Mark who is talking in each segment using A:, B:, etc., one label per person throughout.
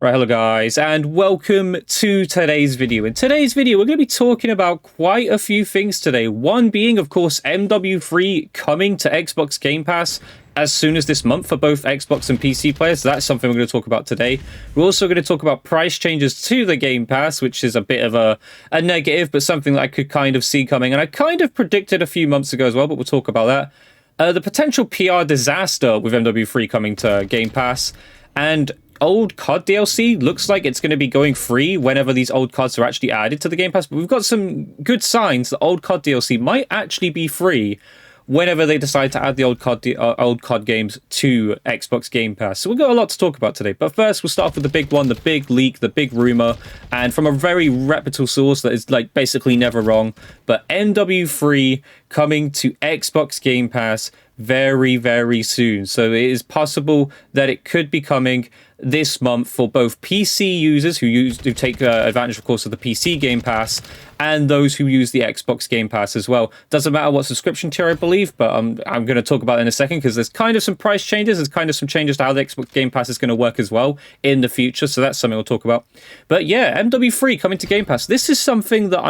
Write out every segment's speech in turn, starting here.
A: Right, hello guys, and welcome to today's video. In today's video, we're going to be talking about quite a few things today. One being, of course, MW3 coming to Xbox Game Pass as soon as this month for both Xbox and PC players. So that's something we're going to talk about today. We're also going to talk about price changes to the Game Pass, which is a bit of a negative, but something that I could kind of see coming. And I kind of predicted a few months ago as well, but we'll talk about that. The potential PR disaster with MW3 coming to Game Pass, and old COD DLC looks like it's going to be going free whenever these old CODs are actually added to the Game Pass. But we've got some good signs that old COD DLC might actually be free whenever they decide to add the old COD games to Xbox Game Pass. So we've got a lot to talk about today. But first, we'll start off with the big one, the big leak, the big rumor, and from a very reputable source that is like basically never wrong. But MW3 coming to Xbox Game Pass very, very soon. So it is possible that it could be coming this month for both PC users who take advantage, of course, of the PC Game Pass, and those who use the Xbox Game Pass as well. Doesn't matter what subscription tier, I believe, but I'm going to talk about it in a second because there's kind of some price changes. There's kind of some changes to how the Xbox Game Pass is going to work as well in the future. So that's something we'll talk about. But yeah, MW3 coming to Game Pass. This is something that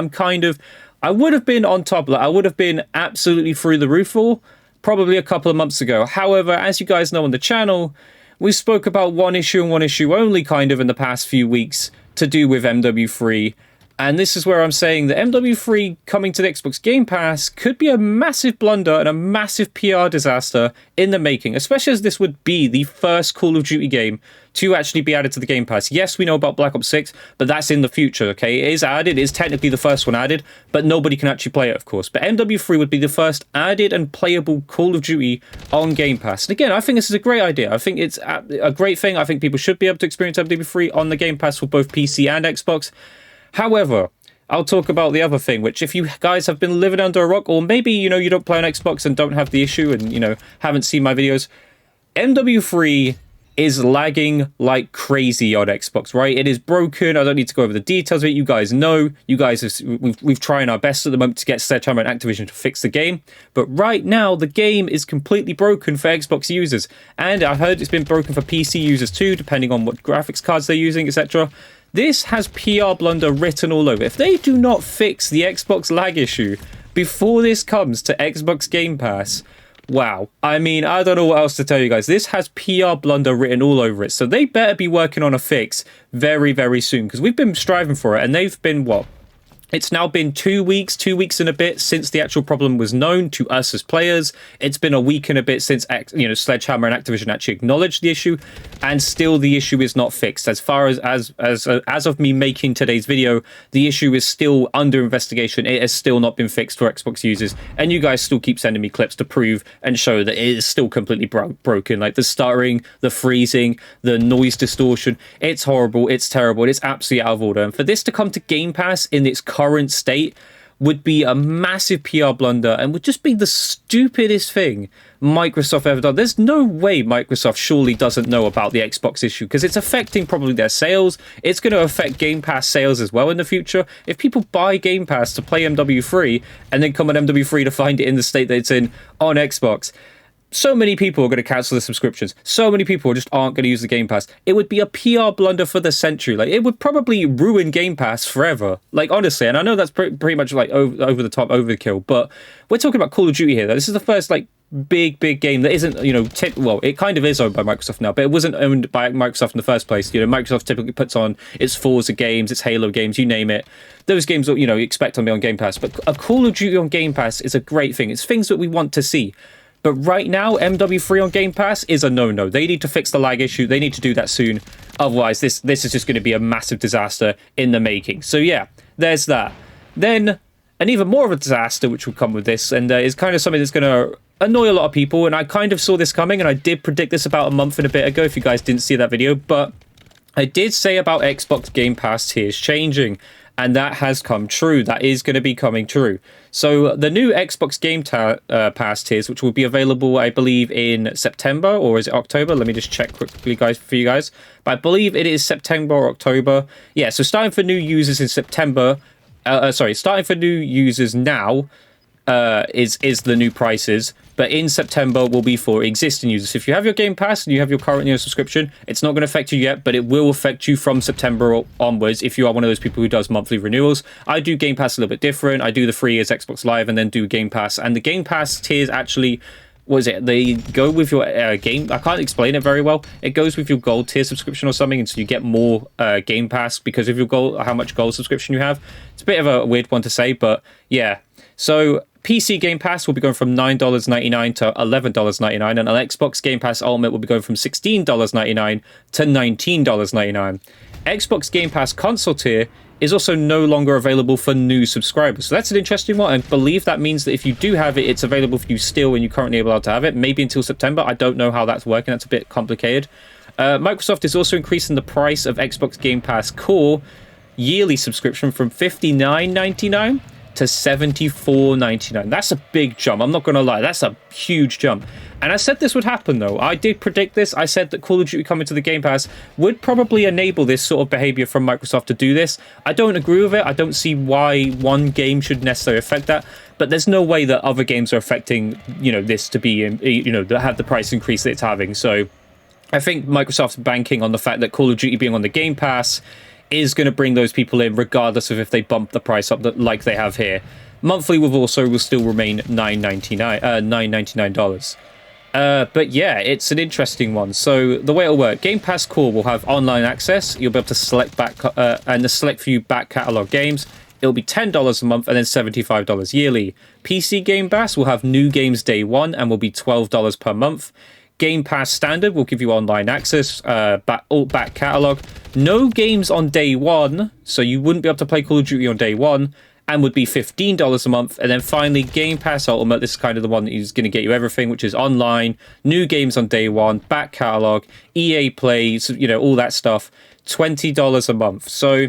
A: I would have been on top. Like, I would have been absolutely through the roof for probably a couple of months ago. However, as you guys know on the channel, we spoke about one issue and one issue only kind of in the past few weeks to do with MW3. And this is where I'm saying that MW3 coming to the Xbox Game Pass could be a massive blunder and a massive PR disaster in the making, especially as this would be the first Call of Duty game to actually be added to the Game Pass. Yes, we know about Black Ops 6, but that's in the future, okay? It is added, it is technically the first one added, but nobody can actually play it, of course. But MW3 would be the first added and playable Call of Duty on Game Pass. And again, I think this is a great idea. I think it's a great thing. I think people should be able to experience MW3 on the Game Pass for both PC and Xbox. However, I'll talk about the other thing, which if you guys have been living under a rock, or maybe, you don't play on Xbox and don't have the issue and, haven't seen my videos, MW3 is lagging like crazy on Xbox, right? It is broken. I don't need to go over the details of it. You guys know. We've trying our best at the moment to get Sledgehammer and Activision to fix the game. But right now, the game is completely broken for Xbox users. And I heard it's been broken for PC users too, depending on what graphics cards they're using, etc. This has PR blunder written all over. If they do not fix the Xbox lag issue before this comes to Xbox Game Pass, wow. I mean, I don't know what else to tell you guys. This has PR blunder written all over it. So they better be working on a fix very, very soon, because we've been striving for it, and they've been, what? It's now been 2 weeks and a bit since the actual problem was known to us as players. It's been a week and a bit since Sledgehammer and Activision actually acknowledged the issue, and still the issue is not fixed. As far as of me making today's video, the issue is still under investigation. It has still not been fixed for Xbox users, and you guys still keep sending me clips to prove and show that it is still completely broken. Like the stuttering, the freezing, the noise distortion. It's horrible. It's terrible. It's absolutely out of order. And for this to come to Game Pass in its current state would be a massive PR blunder and would just be the stupidest thing Microsoft ever done. There's no way Microsoft surely doesn't know about the Xbox issue, because it's affecting probably their sales. It's going to affect Game Pass sales as well in the future. If people buy Game Pass to play MW3 and then come on MW3 to find it in the state that it's in on Xbox, so many people are going to cancel the subscriptions. So many people just aren't going to use the Game Pass. It would be a PR blunder for the century. Like, it would probably ruin Game Pass forever. Like, honestly, and I know that's pretty much like over the top overkill, but we're talking about Call of Duty here. This is the first like big game that isn't, well, it kind of is owned by Microsoft now, but it wasn't owned by Microsoft in the first place. Microsoft typically puts on its Forza games, its Halo games, you name it. Those games that, you expect to be on Game Pass. But a Call of Duty on Game Pass is a great thing. It's things that we want to see. But right now, MW3 on Game Pass is a no-no. They need to fix the lag issue. They need to do that soon. Otherwise, this is just going to be a massive disaster in the making. So yeah, there's that. Then, an even more of a disaster which will come with this, and is kind of something that's going to annoy a lot of people. And I kind of saw this coming, and I did predict this about a month and a bit ago, if you guys didn't see that video. But I did say about Xbox Game Pass tiers changing, and that has come true. That is going to be coming true. So the new Xbox Game Pass tiers, which will be available, I believe, in September, or is it October? Let me just check quickly, guys, for you guys. But I believe it is September or October. Yeah, so starting for new users in September. Starting for new users now is the new prices. But but in September will be for existing users. So if you have your Game Pass and you have your current subscription, it's not going to affect you yet, but it will affect you from September onwards if you are one of those people who does monthly renewals. I do Game Pass a little bit different. I do the 3 years Xbox Live and then do Game Pass. And the Game Pass tiers actually, what is it? They go with your game. I can't explain it very well. It goes with your gold tier subscription or something, and so you get more Game Pass because of your gold, how much gold subscription you have. It's a bit of a weird one to say, but yeah. So PC Game Pass will be going from $9.99 to $11.99, and an Xbox Game Pass Ultimate will be going from $16.99 to $19.99. Xbox Game Pass console tier is also no longer available for new subscribers. So that's an interesting one. I believe that means that if you do have it, it's available for you still and you're currently allowed to have it, maybe until September. I don't know how that's working. That's a bit complicated. Microsoft is also increasing the price of Xbox Game Pass Core yearly subscription from $59.99 to $74.99. That's a big jump. I'm not going to lie. That's a huge jump. And I said this would happen, though. I did predict this. I said that Call of Duty coming to the Game Pass would probably enable this sort of behavior from Microsoft to do this. I don't agree with it. I don't see why one game should necessarily affect that. But there's no way that other games are affecting, this to be, that have the price increase that it's having. So I think Microsoft's banking on the fact that Call of Duty being on the Game Pass is going to bring those people in regardless of if they bump the price up like they have here. Monthly will still remain $9.99. But yeah, it's an interesting one. So the way it'll work, Game Pass Core will have online access. You'll be able to select back and the select few back catalog games. It'll be $10 a month and then $75 yearly. PC Game Pass will have new games day one and will be $12 per month. Game Pass Standard will give you online access, back catalog. No games on day one, so you wouldn't be able to play Call of Duty on day one, and would be $15 a month. And then finally, Game Pass Ultimate. This is kind of the one that is going to get you everything, which is online, new games on day one, back catalog, EA Play, all that stuff. $20 a month. So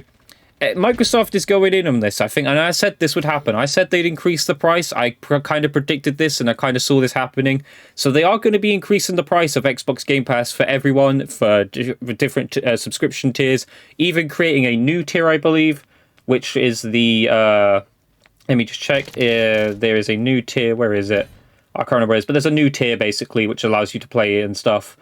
A: Microsoft is going in on this, I think, and I said this would happen. I said they'd increase the price. I kind of predicted this, and I kind of saw this happening. So they are going to be increasing the price of Xbox Game Pass for everyone, for different subscription tiers, even creating a new tier, I believe, which is the... let me just check. There is a new tier. Where is it? I can't remember where it is, but there's a new tier, basically, which allows you to play and stuff.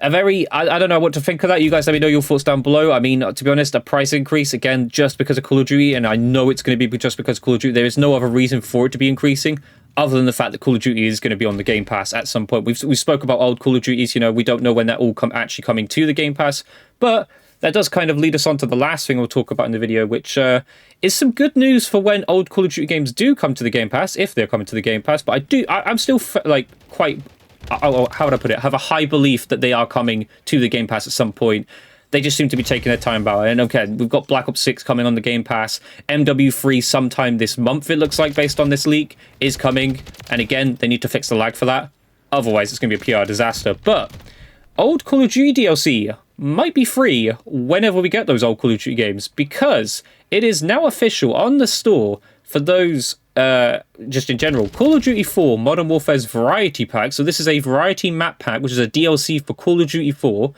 A: I don't know what to think of that. You guys let me know your thoughts down below. I mean, to be honest, a price increase, again, just because of Call of Duty, and I know it's going to be just because of Call of Duty. There is no other reason for it to be increasing other than the fact that Call of Duty is going to be on the Game Pass at some point. We spoke about old Call of Duties, we don't know when that all actually coming to the Game Pass, but that does kind of lead us on to the last thing we'll talk about in the video, which is some good news for when old Call of Duty games do come to the Game Pass, if they're coming to the Game Pass. But I'm still quite... how would I put it? Have a high belief that they are coming to the Game Pass at some point. They just seem to be taking their time about it. And okay, we've got Black Ops 6 coming on the Game Pass. MW3 sometime this month, it looks like, based on this leak, is coming. And again, they need to fix the lag for that. Otherwise, it's going to be a PR disaster. But old Call of Duty DLC might be free whenever we get those old Call of Duty games, because it is now official on the store for those... just in general, Call of Duty 4 Modern Warfare's Variety Pack, so this is a Variety Map Pack, which is a DLC for Call of Duty 4,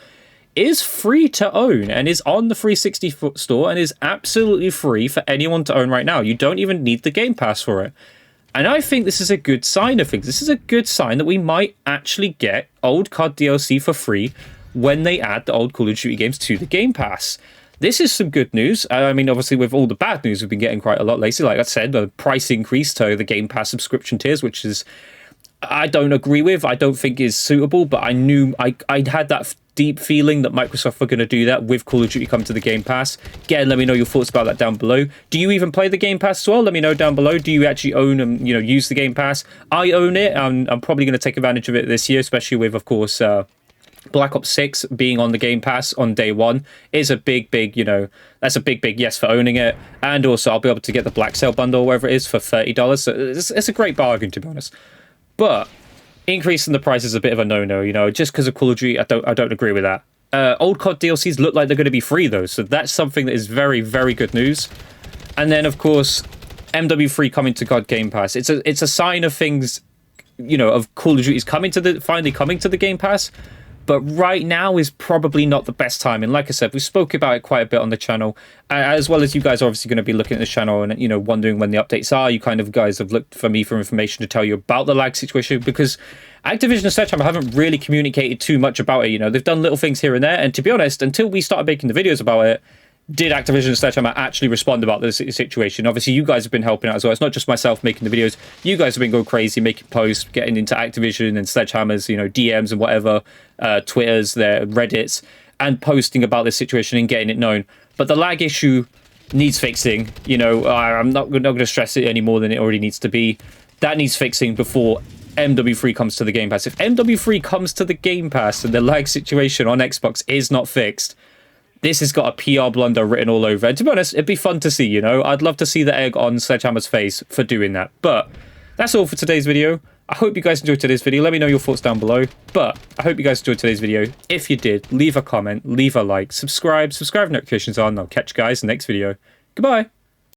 A: is free to own and is on the 360 store and is absolutely free for anyone to own right now. You don't even need the Game Pass for it. And I think this is a good sign of things. This is a good sign that we might actually get old COD DLC for free when they add the old Call of Duty games to the Game Pass. This is some good news. I mean, obviously, with all the bad news we've been getting quite a lot lately, like I said, the price increase to the Game Pass subscription tiers, which is, I don't agree with, I don't think is suitable, but I knew, I had that deep feeling that Microsoft were going to do that with Call of Duty coming to the Game Pass. Again, let me know your thoughts about that down below. Do you even play the Game Pass as well? Let me know down below. Do you actually own and, use the Game Pass? I own it. I'm probably going to take advantage of it this year, especially with, of course, Black Ops 6 being on the Game Pass on day one is a big, that's a big yes for owning it. And also, I'll be able to get the Black Sale bundle, wherever it is, for $30. So it's a great bargain, to be honest. But increasing the price is a bit of a no-no, just because of Call of Duty, I don't agree with that. Old COD DLCs look like they're going to be free, though, so that's something that is very, very good news. And then, of course, MW3 coming to COD Game Pass. It's a sign of things, of Call of Duty's finally coming to the Game Pass. But right now is probably not the best time. And like I said, we spoke about it quite a bit on the channel, as well as you guys are obviously going to be looking at the channel and, you know, wondering when the updates are. You kind of guys have looked for me for information to tell you about the lag situation, because Activision and Sledgehammer haven't really communicated too much about it. You know, they've done little things here and there. And to be honest, until we started making the videos about it, did Activision and Sledgehammer actually respond about this situation? Obviously, you guys have been helping out as well. It's not just myself making the videos. You guys have been going crazy, making posts, getting into Activision and Sledgehammer's, you know, DMs and whatever, Twitters, their Reddits, and posting about this situation and getting it known. But the lag issue needs fixing. You know, I'm not going to stress it any more than it already needs to be. That needs fixing before MW3 comes to the Game Pass. If MW3 comes to the Game Pass and the lag situation on Xbox is not fixed, this has got a PR blunder written all over. And to be honest, it'd be fun to see, you know. I'd love to see the egg on Sledgehammer's face for doing that. But that's all for today's video. I hope you guys enjoyed today's video. Let me know your thoughts down below. But I hope you guys enjoyed today's video. If you did, leave a comment, leave a like, subscribe, notifications on, and I'll catch you guys in the next video. Goodbye.